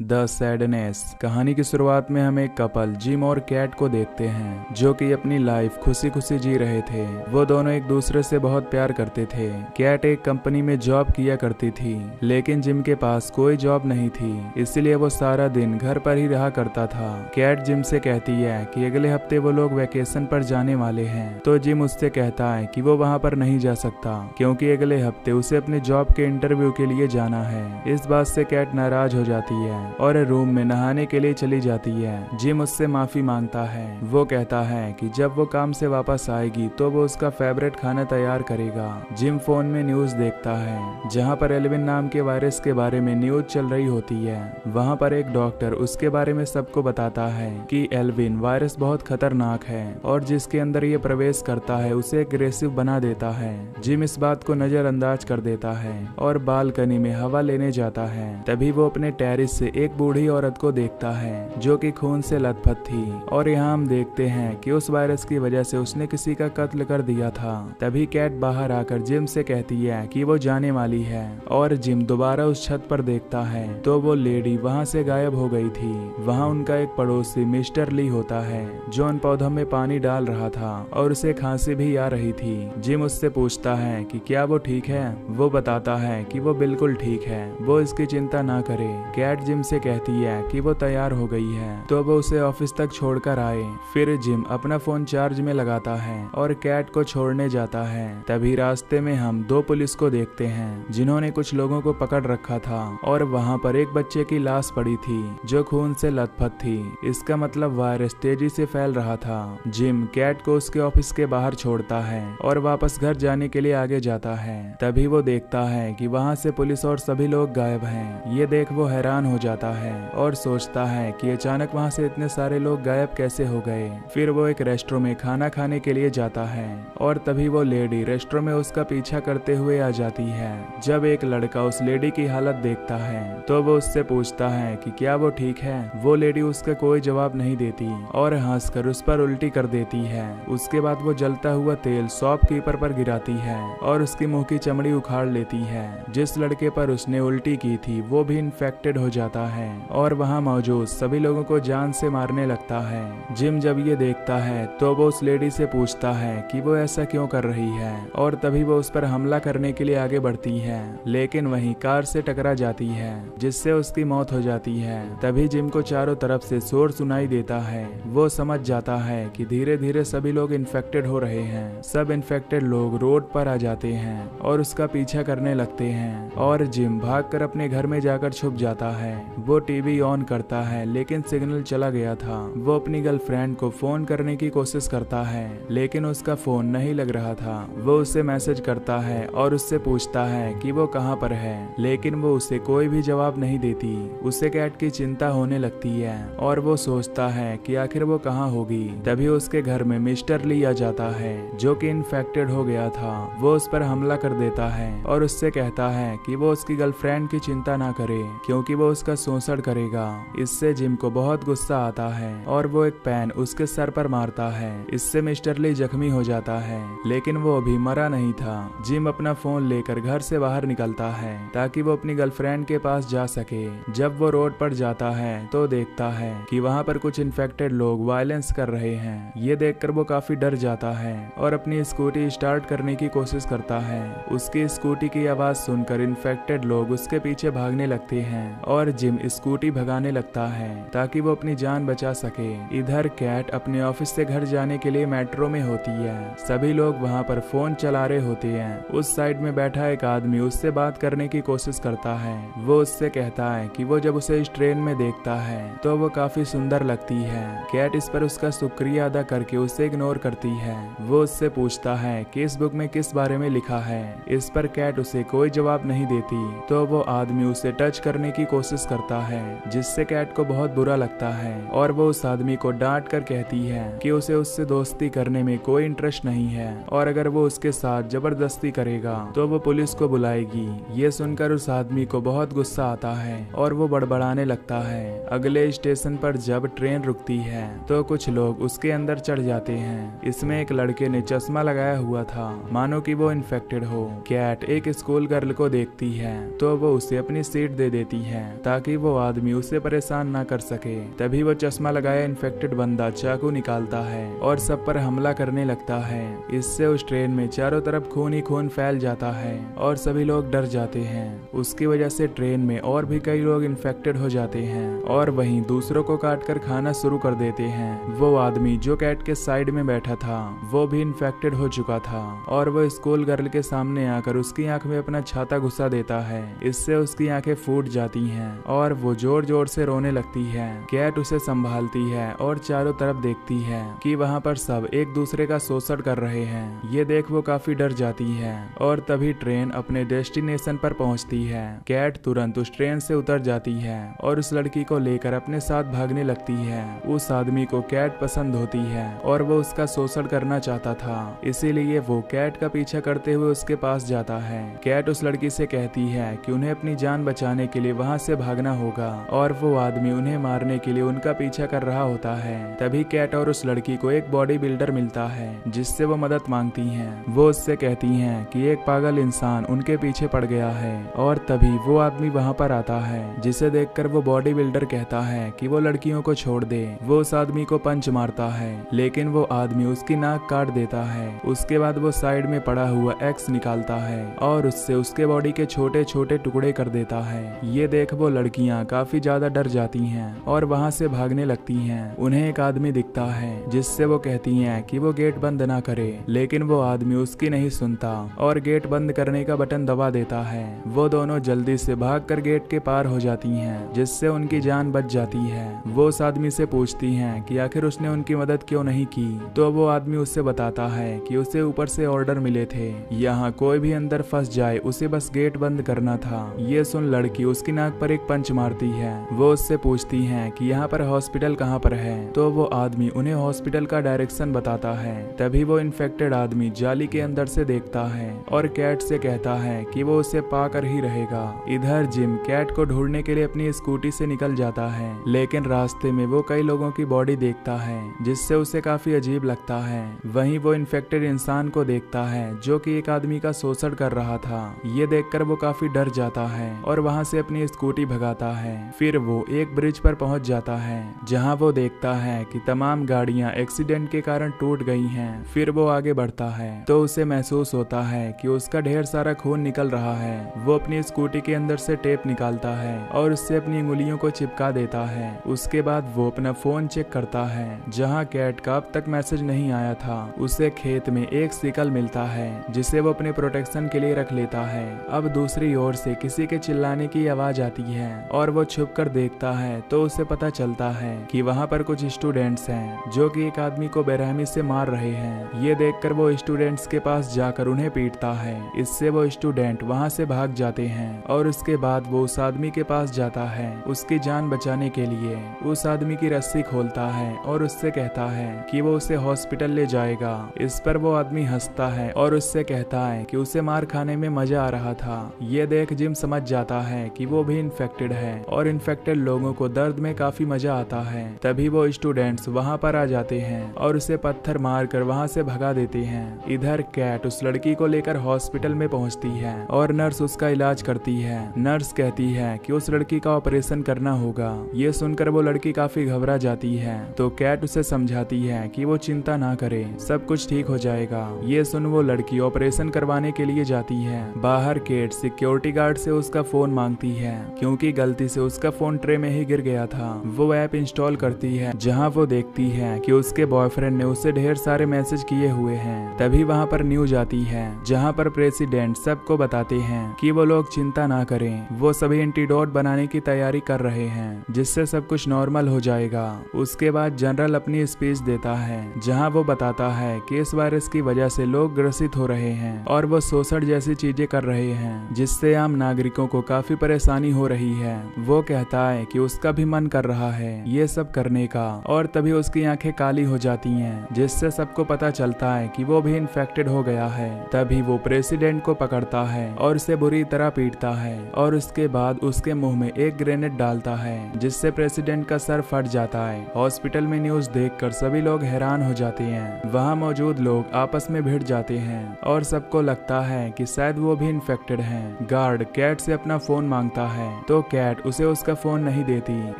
The sadness. कहानी की शुरुआत में हम एक कपल जिम और कैट को देखते हैं जो कि अपनी लाइफ खुशी खुशी जी रहे थे। वो दोनों एक दूसरे से बहुत प्यार करते थे। कैट एक कंपनी में जॉब किया करती थी, लेकिन जिम के पास कोई जॉब नहीं थी, इसलिए वो सारा दिन घर पर ही रहा करता था। कैट जिम से कहती है कि अगले हफ्ते वो लोग वैकेशन पर जाने वाले हैं, तो जिम उससे कहता है कि वो वहाँ पर नहीं जा सकता क्योंकि अगले हफ्ते उसे अपने जॉब के इंटरव्यू के लिए जाना है। इस बात से कैट नाराज हो जाती है और रूम में नहाने के लिए चली जाती है। जिम उससे माफी मांगता है। वो कहता है कि जब वो काम से वापस आएगी तो वो उसका फेवरेट खाना तैयार करेगा। जिम फोन में न्यूज देखता है जहां पर एल्विन नाम के वायरस के बारे में न्यूज चल रही होती है। वहां पर एक डॉक्टर उसके बारे में सबको बताता है कि एल्विन वायरस बहुत खतरनाक है और जिसके अंदर ये प्रवेश करता है उसे एग्रेसिव बना देता है। जिम इस बात को नजरअंदाज कर देता है और बालकनी में हवा लेने जाता है। तभी वो अपने टेरिस से एक बूढ़ी औरत को देखता है जो कि खून से लथपथ थी और यहाँ हम देखते हैं कि उस वायरस की वजह से उसने किसी का कत्ल कर दिया था। तभी कैट बाहर आकर जिम से कहती है कि वो जाने वाली है और जिम दोबारा उस छत पर देखता है तो वो लेडी वहाँ से गायब हो गई थी। वहाँ उनका एक पड़ोसी मिस्टर ली होता है जो उन पौधों में पानी डाल रहा था और उसे खांसी भी आ रही थी। जिम उससे पूछता है कि क्या वो ठीक है। वो बताता है कि वो बिल्कुल ठीक है, वो इसकी चिंता ना करे। कैट जिम से कहती है कि वो तैयार हो गई है तो वो उसे ऑफिस तक छोड़कर आए। फिर जिम अपना फोन चार्ज में लगाता है और कैट को छोड़ने जाता है। तभी रास्ते में हम दो पुलिस को देखते हैं जिन्होंने कुछ लोगों को पकड़ रखा था और वहाँ पर एक बच्चे की लाश पड़ी थी जो खून से लथपथ थी। इसका मतलब वायरस तेजी से फैल रहा था। जिम कैट को उसके ऑफिस के बाहर छोड़ता है और वापस घर जाने के लिए आगे जाता है। तभी वो देखता है कि वहाँ से पुलिस और सभी लोग गायब हैं। ये देख वो हैरान हो जाता है और सोचता है कि अचानक वहां से इतने सारे लोग गायब कैसे हो गए। फिर वो एक रेस्टोरेंट में खाना खाने के लिए जाता है और तभी वो लेडी रेस्टोरेंट में उसका पीछा करते हुए आ जाती है। जब एक लड़का उस लेडी की हालत देखता है तो वो उससे पूछता है कि क्या वो ठीक है। वो लेडी उसका कोई जवाब नहीं देती और हंसकर उस पर उल्टी कर देती है। उसके बाद वो जलता हुआ तेल शॉपकीपर पर गिराती है और उसकी मुंह की चमड़ी उखाड़ लेती है। जिस लड़के पर उसने उल्टी की थी वो भी इन्फेक्टेड हो जाता है और वहां मौजूद सभी लोगों को जान से मारने लगता है। जिम जब ये देखता है तो वो उस लेडी से पूछता है कि वो ऐसा क्यों कर रही है और तभी वो उस पर हमला करने के लिए आगे बढ़ती है, लेकिन वहीं कार से टकरा जाती है जिससे उसकी मौत हो जाती है। तभी जिम को चारों तरफ से शोर सुनाई देता है। वो समझ जाता है कि धीरे धीरे सभी लोग इन्फेक्टेड हो रहे हैं। सब इन्फेक्टेड लोग रोड पर आ जाते हैं और उसका पीछा करने लगते हैं और जिम भागकर अपने घर में जाकर छुप जाता है। वो टीवी ऑन करता है लेकिन सिग्नल चला गया था। वो अपनी गर्लफ्रेंड को फोन करने की कोशिश करता है लेकिन उसका फोन नहीं लग रहा था। वो उसे मैसेज करता है और उससे पूछता है कि वो कहाँ पर है, लेकिन वो उसे कोई भी जवाब नहीं देती। उसे कैट की चिंता होने लगती है और वो सोचता है कि आखिर वो कहाँ होगी। तभी उसके घर में मिस्टर ली आ जाता है जो कि इन्फेक्टेड हो गया था। वो उस पर हमला कर देता है और उससे कहता है कि वो उसकी गर्लफ्रेंड की चिंता ना करे क्योंकि वो उसका शोषण करेगा। इससे जिम को बहुत गुस्सा आता है और वो एक पेन उसके सर पर मारता है। इससे मिस्टर ली जख्मी हो जाता है लेकिन वो अभी मरा नहीं था। जिम अपना फोन लेकर घर से बाहर निकलता है ताकि वो अपनी गर्लफ्रेंड के पास जा सके। जब वो रोड पर जाता है तो देखता है कि वहाँ पर कुछ इन्फेक्टेड लोग वायलेंस कर रहे हैं। ये देखकर वो काफी डर जाता है और अपनी स्कूटी स्टार्ट करने की कोशिश करता है। उसकी स्कूटी की आवाज सुनकर इन्फेक्टेड लोग उसके पीछे भागने लगते हैं और जिम स्कूटी भगाने लगता है ताकि वो अपनी जान बचा सके। इधर कैट अपने ऑफिस से घर जाने के लिए मेट्रो में होती है। सभी लोग वहाँ पर फोन चला रहे होते हैं। उस साइड में बैठा एक आदमी उससे बात करने की कोशिश करता है। वो उससे कहता है कि वो जब उसे इस ट्रेन में देखता है तो वो काफी सुंदर लगती है। कैट इस पर उसका शुक्रिया अदा करके उसे इग्नोर करती है। वो उससे पूछता है कि इस बुक में किस बारे में लिखा है। इस पर कैट उसे कोई जवाब नहीं देती तो वो आदमी उसे टच करने की कोशिश करता है जिससे कैट को बहुत बुरा लगता है और वो उस आदमी को डांट कर कहती है कि उसे उससे दोस्ती करने में कोई इंटरेस्ट नहीं है और अगर वो उसके साथ जबरदस्ती करेगा तो वो पुलिस को बुलाएगी। ये सुनकर उस आदमी को बहुत गुस्सा आता है और वो बड़बड़ाने लगता है। अगले स्टेशन पर जब ट्रेन रुकती है तो कुछ लोग उसके अंदर चढ़ जाते हैं। इसमें एक लड़के ने चश्मा लगाया हुआ था मानो कि वो इन्फेक्टेड हो। कैट एक स्कूल गर्ल को देखती है तो वो उसे अपनी सीट दे देती है ताकि ताकि वो आदमी उसे परेशान ना कर सके। तभी वो चश्मा लगाया इन्फेक्टेड बंदा चाकू निकालता है और सब पर हमला करने लगता है। इससे उस ट्रेन में चारों तरफ खून ही खून फैल जाता है और सभी लोग डर जाते हैं। उसकी वजह से ट्रेन में और भी कई लोग इन्फेक्टेड हो जाते हैं और वहीं दूसरों को काटकर खाना शुरू कर देते हैं। वो आदमी जो कैट के साइड में बैठा था वो भी इन्फेक्टेड हो चुका था और वो स्कूल गर्ल के सामने आकर उसकी आंख में अपना छाता घुसा देता है। इससे उसकी आंखें फूट जाती हैं और वो जोर जोर से रोने लगती है। कैट उसे संभालती है और चारों तरफ देखती है कि वहाँ पर सब एक दूसरे का शोषण कर रहे हैं। ये देख वो काफी डर जाती है और तभी ट्रेन अपने डेस्टिनेशन पर पहुंचती है। कैट तुरंत उस ट्रेन से उतर जाती है और उस लड़की को लेकर अपने साथ भागने लगती है। उस आदमी को कैट पसंद होती है और वो उसका शोषण करना चाहता था, इसीलिए वो कैट का पीछा करते हुए उसके पास जाता है। कैट उस लड़की से कहती है कि उन्हें अपनी जान बचाने के लिए वहाँ से भागना होगा और वो आदमी उन्हें मारने के लिए उनका पीछा कर रहा होता है। तभी कैट और उस लड़की को एक बॉडी बिल्डर मिलता है जिससे वो मदद मांगती हैं। वो उससे कहती हैं कि एक पागल इंसान उनके पीछे पड़ गया है और तभी वो आदमी वहाँ पर आता है, जिसे देखकर वो बॉडी बिल्डर कहता है कि वो लड़कियों को छोड़ दे। वो उस आदमी को पंच मारता है लेकिन वो आदमी उसकी नाक काट देता है। उसके बाद वो साइड में पड़ा हुआ एक्स निकालता है और उससे उसके बॉडी के छोटे छोटे टुकड़े कर देता है। ये देख वो लड़कियाँ काफी ज्यादा डर जाती हैं और वहाँ से भागने लगती हैं। उन्हें एक आदमी दिखता है जिससे वो कहती हैं कि वो गेट बंद ना करे, लेकिन वो आदमी उसकी नहीं सुनता और गेट बंद करने का बटन दबा देता है। वो दोनों जल्दी से भागकर गेट के पार हो जाती हैं जिससे उनकी जान बच जाती है। वो उस आदमी से पूछती हैं कि आखिर उसने उनकी मदद क्यों नहीं की, तो वो आदमी उससे बताता है कि उसे ऊपर से ऑर्डर मिले थे, यहाँ कोई भी अंदर फंस जाए उसे बस गेट बंद करना था। ये सुन लड़की उसकी नाक पर एक पंच मारती है। वो उससे पूछती है कि यहाँ पर हॉस्पिटल कहाँ पर है, तो वो आदमी उन्हें हॉस्पिटल का डायरेक्शन बताता है। तभी वो इन्फेक्टेड आदमी जाली के अंदर से देखता है और कैट से कहता है कि वो उसे पाकर ही रहेगा। इधर जिम कैट को ढूंढने के लिए अपनी स्कूटी से निकल जाता है, लेकिन रास्ते में वो कई लोगों की बॉडी देखता है जिससे उसे काफी अजीब लगता है। वहीं वो इन्फेक्टेड इंसान को देखता है जो कि एक आदमी का शोषण कर रहा था। ये देखकर वो काफी डर जाता है और वहां से अपनी स्कूटी भगाता है। फिर वो एक ब्रिज पर पहुंच जाता है जहां वो देखता है कि तमाम गाड़ियां एक्सीडेंट के कारण टूट गई हैं। फिर वो आगे बढ़ता है तो उसे महसूस होता है कि उसका ढेर सारा खून निकल रहा है। वो अपनी स्कूटी के अंदर से टेप निकालता है और उससे अपनी उंगलियों को चिपका देता है। उसके बाद वो अपना फोन चेक करता है जहां कैट का अब तक मैसेज नहीं आया था। उसे खेत में एक सिकल मिलता है जिसे वो अपने प्रोटेक्शन के लिए रख लेता है। अब दूसरी ओर से किसी के चिल्लाने की आवाज आती है और वो छुप कर देखता है तो उसे पता चलता है कि वहाँ पर कुछ स्टूडेंट्स हैं जो कि एक आदमी को बेरहमी से मार रहे हैं। ये देखकर वो स्टूडेंट्स के पास जाकर उन्हें पीटता है। इससे वो स्टूडेंट वहाँ से भाग जाते हैं और उसके बाद वो उस आदमी के पास जाता है उसकी जान बचाने के लिए। उस आदमी की रस्सी खोलता है और उससे कहता है कि वो उसे हॉस्पिटल ले जाएगा। इस पर वो आदमी हंसता है और उससे कहता है कि उसे मार खाने में मजा आ रहा था। ये देख जिम समझ जाता है कि वो भी इन्फेक्टेड है और इन्फेक्टेड लोगों को दर्द में काफी मजा आता है। तभी वो स्टूडेंट्स वहाँ पर आ जाते हैं और उसे पत्थर मारकर वहाँ से भगा देते हैं। इधर कैट उस लड़की को लेकर हॉस्पिटल में पहुँचती है और नर्स उसका इलाज करती है। नर्स कहती है कि उस लड़की का ऑपरेशन करना होगा। ये सुनकर वो लड़की काफी घबरा जाती है तो कैट उसे समझाती है कि वो चिंता ना करे, सब कुछ ठीक हो जाएगा। ये सुन वो लड़की ऑपरेशन करवाने के लिए जाती है। बाहर कैट सिक्योरिटी गार्ड से उसका फोन मांगती है क्योंकि गलती से उसका फोन ट्रे में ही गिर गया था। वो ऐप इंस्टॉल करती है जहां वो देखती है कि उसके बॉयफ्रेंड ने उसे ढेर सारे मैसेज किए हुए हैं। तभी वहां पर न्यूज आती है जहां पर प्रेसिडेंट सबको बताते हैं कि वो लोग चिंता ना करें, वो सभी एंटीडोट बनाने की तैयारी कर रहे हैं जिससे सब कुछ नॉर्मल हो जाएगा। उसके बाद जनरल अपनी स्पीच देता है जहां वो बताता है कि इस वायरस की वजह से लोग ग्रसित हो रहे हैं और वो शोषण जैसी चीजें कर रहे हैं जिससे आम नागरिकों को काफी परेशानी हो रही है। वो कहता है कि उसका भी मन कर रहा है ये सब करने का और तभी उसकी आंखें काली हो जाती हैं जिससे सबको पता चलता है कि वो भी इन्फेक्टेड हो गया है। तभी वो प्रेसिडेंट को पकड़ता है और उसे बुरी तरह पीटता है और उसके बाद उसके मुंह में एक ग्रेनेड डालता है जिससे प्रेसिडेंट का सर फट जाता है। हॉस्पिटल में न्यूज देखकर सभी लोग हैरान हो जाते हैं। वहाँ मौजूद लोग आपस में भिड़ जाते हैं और सबको लगता है कि शायद वो भी इन्फेक्टेड हैं। गार्ड कैट से अपना फोन मांगता है तो कैट उसे उसका फोन नहीं देती।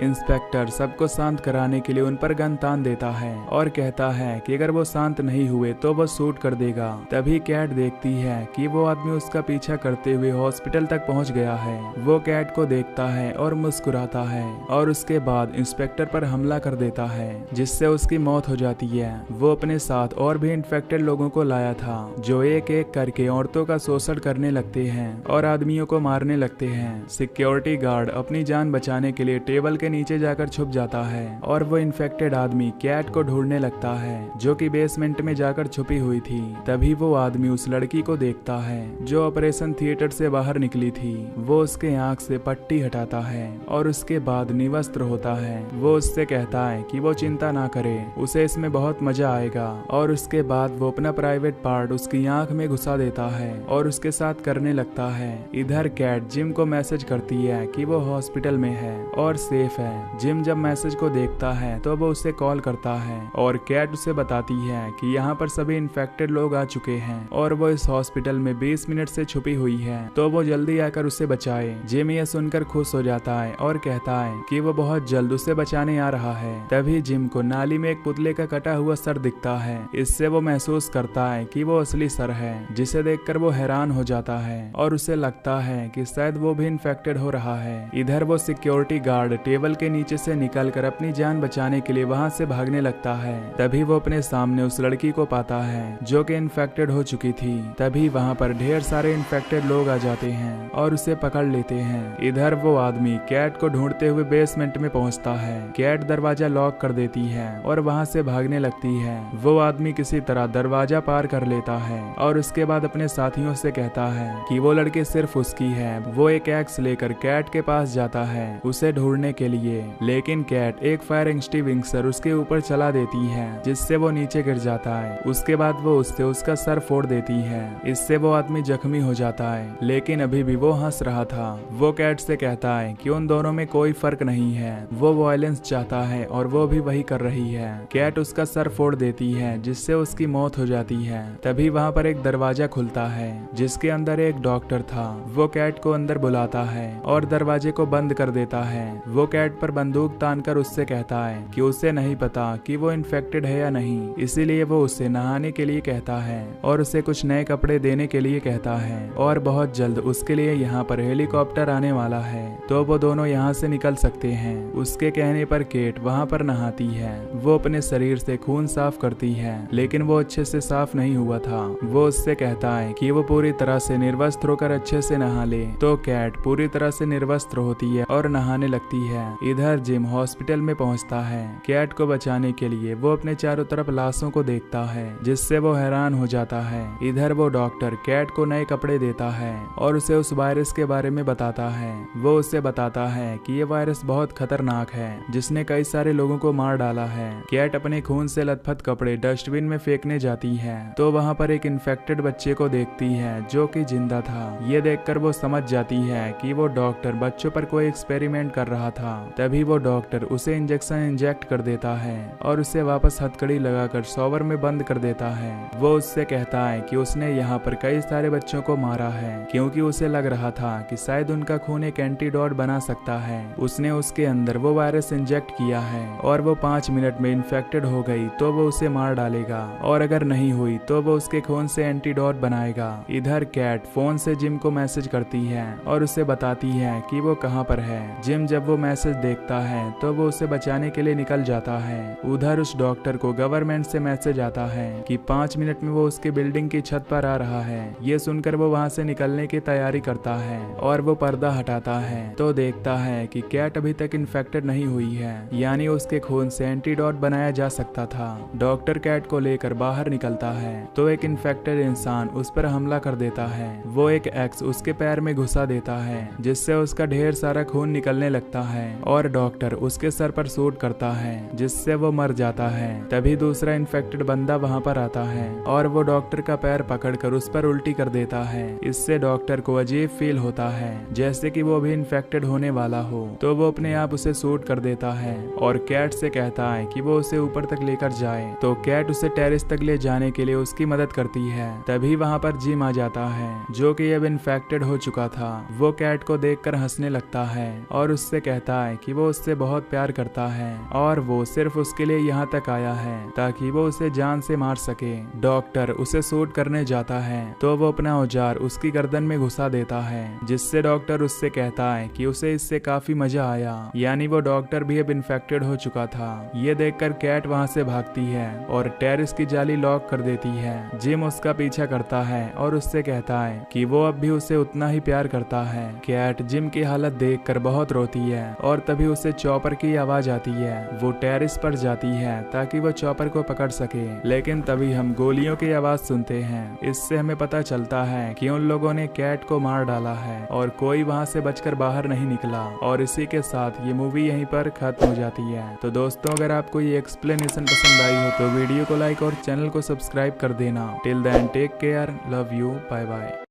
इंस्पेक्टर सबको शांत कराने के लिए उन पर गन तान देता है और कहता है कि अगर वो शांत नहीं हुए तो वो शूट कर देगा। तभी कैट देखती है कि वो आदमी उसका पीछा करते हुए हॉस्पिटल तक पहुंच गया है। वो कैट को देखता है और मुस्कुराता है और उसके बाद इंस्पेक्टर पर हमला कर देता है, जिससे उसकी मौत हो जाती है। वो अपने साथ और भी इन्फेक्टेड लोगों को लाया था जो एक एक करके औरतों का शोषण करने लगते हैं और आदमियों को मारने लगते हैं। सिक्योरिटी गार्ड अपनी जान बचाने के लिए टेबल के नीचे जाकर छुप जाता है और वो इन्फेक्टेड आदमी कैट को ढूंढने लगता है जो कि बेसमेंट में जाकर छुपी हुई थी। तभी वो आदमी उस लड़की को देखता है जो ऑपरेशन थिएटर से बाहर निकली थी। वो उसके आंख से पट्टी हटाता है और उसके बाद निवस्त्र होता है। वो उससे कहता है कि वो चिंता ना करे, उसे इसमें बहुत मजा आएगा। और उसके बाद वो अपना प्राइवेट पार्ट उसकी आंख में घुसा देता है और उसके साथ करने लगता है। इधर कैट जिम को मैसेज करती है कि वो हॉस्पिटल में है और सेफ है। जिम जब मैसेज को देखता है तो वो उसे कॉल करता है और कैट उसे बताती है कि यहाँ पर सभी इन्फेक्टेड लोग आ चुके हैं और वो इस हॉस्पिटल में 20 मिनट से छुपी हुई है, तो वो जल्दी आकर उसे बचाए। जिम ये सुनकर खुश हो जाता है और कहता है कि वो बहुत जल्द उसे बचाने आ रहा है। तभी जिम को नाली में एक पुतले का कटा हुआ सर दिखता है। इससे वो महसूस करता है कि वो असली सर है, जिसे देखकर वो हैरान हो जाता है और उसे लगता है कि शायद वो भी इन्फेक्टेड हो रहा है। इधर वो सिक्योरिटी गार्ड टेबल के नीचे से निकलकर अपनी जान बचाने के लिए वहां से भागने लगता है। तभी वो अपने सामने उस लड़की को पाता है जो कि इन्फेक्टेड हो चुकी थी। तभी वहां पर ढेर सारे इन्फेक्टेड लोग आ जाते हैं और उसे पकड़ लेते हैं। इधर वो आदमी कैट को ढूंढते हुए बेसमेंट में पहुंचता है। कैट दरवाजा लॉक कर देती है और वहां से भागने लगती है। वो आदमी किसी तरह दरवाजा पार कर लेता है और उसके बाद अपने साथियों से कहता है कि वो लड़की सिर्फ उसकी है। वो एक एक्स लेकर कैट के पास जाता है उसे ढूंढने के लिए, लेकिन कैट एक फायर एक्सटिंग्विशर उसके ऊपर चला देती है जिससे वो नीचे गिर जाता है। उसके बाद वो उससे उसका सर फोड़ देती है। इससे वो आदमी जख्मी हो जाता है, लेकिन अभी भी वो हंस रहा था। वो कैट से कहता है कि उन दोनों में कोई फर्क नहीं है, वो वायलेंस चाहता है और वो भी वही कर रही है। कैट उसका सर फोड़ देती है जिससे उसकी मौत हो जाती है। तभी वहाँ पर एक दरवाजा खुलता है जिसके अंदर एक डॉक्टर था। वो कैट को अंदर बुलाता है और दरवाजे को बंद कर देता है। वो कैट पर बंदूक तानकर उससे कहता है कि उसे नहीं पता कि वो इन्फेक्टेड है या नहीं, इसीलिए वो उसे नहाने के लिए कहता है और उसे कुछ नए कपड़े देने के लिए कहता है और बहुत जल्द उसके लिए यहाँ पर हेलीकॉप्टर आने वाला है, तो वो दोनों यहाँ से निकल सकते हैं। उसके कहने पर केट वहाँ पर नहाती है। वो अपने शरीर से खून साफ करती है, लेकिन वो अच्छे से साफ नहीं हुआ था। वो उससे कहता है कि वो पूरी तरह से निर्वस्त्र होकर अच्छे से नहा ले, तो कैट पूरी तरह से निर्वस्त्र होती है और नहाने लगती है। इधर जिम हॉस्पिटल में पहुंचता है। कैट को बचाने के लिए वो अपने चारों तरफ लाशों को देखता है जिससे वो हैरान हो जाता है। इधर वो डॉक्टर कैट को नए कपड़े देता है और उसे उस वायरस के बारे में बताता है। वो उसे बताता है कि ये वायरस बहुत खतरनाक है जिसने कई सारे लोगों को मार डाला है। कैट अपने खून से लथपथ कपड़े डस्टबिन में फेंकने जाती है तो वहाँ पर एक इन्फेक्टेड बच्चे को देखती है जो कि जिंदा था। ये देखकर वो समझ जाती है कि वो डॉक्टर बच्चों पर कोई एक्सपेरिमेंट कर रहा था। तभी वो डॉक्टर उसे इंजेक्शन इंजेक्ट कर देता है और उसे वापस हथकड़ी लगाकर शॉवर में बंद कर देता है। वो उससे कहता है कि उसने यहाँ पर कई सारे बच्चों को मारा है क्योंकि उसे लग रहा था कि शायद उनका खून एक एंटीडोट बना सकता है। उसने उसके अंदर वो वायरस इंजेक्ट किया है और वो 5 मिनट में इन्फेक्टेड हो गई तो वो उसे मार डालेगा और अगर नहीं हुई तो वो उसके खून से एंटीडोट बनाएगा। इधर कैट फोन से जिम को मैसेज करती है और उसे बताती है कि वो कहाँ पर है। जिम जब वो मैसेज देखता है तो वो उसे बचाने के लिए निकल जाता है। उधर उस डॉक्टर को गवर्नमेंट से मैसेज आता है कि 5 मिनट में वो उसकी बिल्डिंग की छत पर आ रहा है। ये सुनकर वो वहाँ से निकलने की तैयारी करता है और वो पर्दा हटाता है तो देखता है कि कैट अभी तक इन्फेक्टेड नहीं हुई है, यानी उसके खून से एंटीडोट बनाया जा सकता था। डॉक्टर कैट को लेकर बाहर निकलता है तो एक इन्फेक्टेड इंसान उस पर हमला कर देता है। वो एक एक्स उसके पैर में घुसा देता है जिससे उसका ढेर सारा खून निकलने लगता है और डॉक्टर उसके सर पर शूट करता है जिससे वो मर जाता है। तभी दूसरा इन्फेक्टेड बंदा वहाँ पर आता है और वो डॉक्टर का पैर पकड़कर उस पर उल्टी कर देता है। इससे डॉक्टर को अजीब फील होता है जैसे कि वो भी इन्फेक्टेड होने वाला हो, तो वो अपने आप उसे शूट कर देता है और कैट से कहता है कि वो उसे ऊपर तक लेकर जाए। तो कैट उसे टेरेस तक ले जाने के लिए उसकी मदद करती है। तभी वहाँ पर जिम आ जाता है जो कि अब इन्फेक्टेड हो चुका था। वो कैट को देखकर हंसने बोलने लगता है और उससे कहता है कि वो उससे बहुत प्यार करता है और वो सिर्फ उसके लिए यहाँ तक आया है ताकि वो उसे जान से मार सके। डॉक्टर उसे शूट करने जाता है तो वो अपना औजार उसकी गर्दन में घुसा देता है, जिससे डॉक्टर उससे कहता है कि उसे इससे काफी मजा आया, यानी वो डॉक्टर भी अब इन्फेक्टेड हो चुका था। ये देखकर कैट वहाँ से भागती है और टेरेस की जाली लॉक कर देती है। जिम उसका पीछा करता है और उससे कहता है कि वो अब भी उसे उतना ही प्यार करता है। कैट जिम की हालत देखकर बहुत रोती है और तभी उसे चॉपर की आवाज आती है। वो टेरेस पर जाती है ताकि वो चॉपर को पकड़ सके, लेकिन तभी हम गोलियों की आवाज सुनते हैं। इससे हमें पता चलता है कि उन लोगों ने कैट को मार डाला है और कोई वहां से बचकर बाहर नहीं निकला। और इसी के साथ ये मूवी यहीं पर खत्म हो जाती है। तो दोस्तों, अगर आपको ये एक्सप्लेनेशन पसंद आई हो तो वीडियो को लाइक और चैनल को सब्सक्राइब कर देना। Till then take care, love you, bye bye.